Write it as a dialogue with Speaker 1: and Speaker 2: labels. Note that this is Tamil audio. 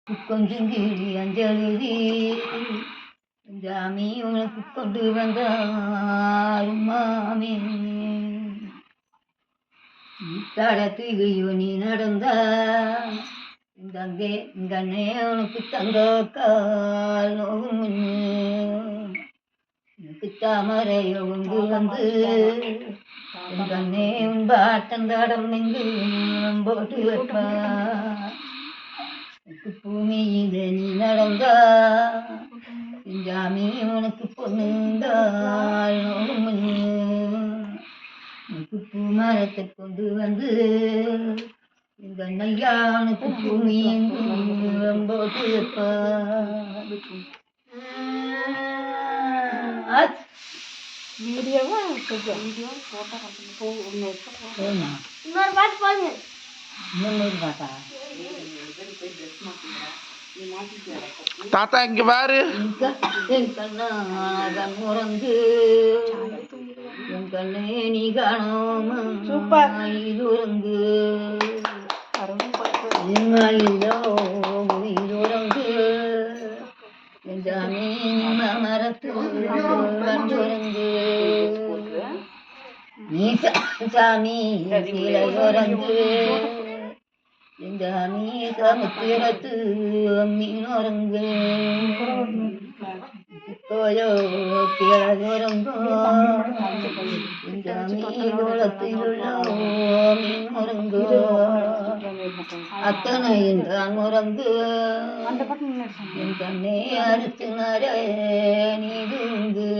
Speaker 1: கொஞ்சம் கிளி அஞ்செழுதி ஜாமி உனக்கு கொண்டு வந்தார் மாமி தடத்துக்கு நீ நடந்தா தங்கே தன்னே உனக்கு தங்க கால் நோகும் எனக்கு தாமரைய உண்டு வந்து தன்னே உன் பாட்டந்தாடம் எங்கு போட்டு வைப்பா பூமியில நீ நடந்தா ஜாமி உனக்கு பொண்ணுந்தாள் உனக்கு பூ மரத்தை கொண்டு வந்து இந்த நையானுக்கு பூமியின் போட்டு வைப்பா
Speaker 2: வீடியோவா வீடியோ இன்னொரு பாட்டு பாருங்க.
Speaker 1: இன்னொரு பாட்டா?
Speaker 3: தாத்தா இங்க பாரு.
Speaker 1: என் கண்ணாகன் உறங்கு என் கண்ணே நீ காணோம இது உறங்கு உறங்கு என் ஜாமி மரத்து கண்டுறங்கு நீ சாமி உறங்கு இந்த சமுத்திரத்து மீனொருங்கு கோயோ கிழங்குறங்கோ இந்த மீனோளத்திலுள்ள மீனொருங்கு அத்தனை தான் உறங்கு என் கண்ணே அறுத்து நர நீதுங்கு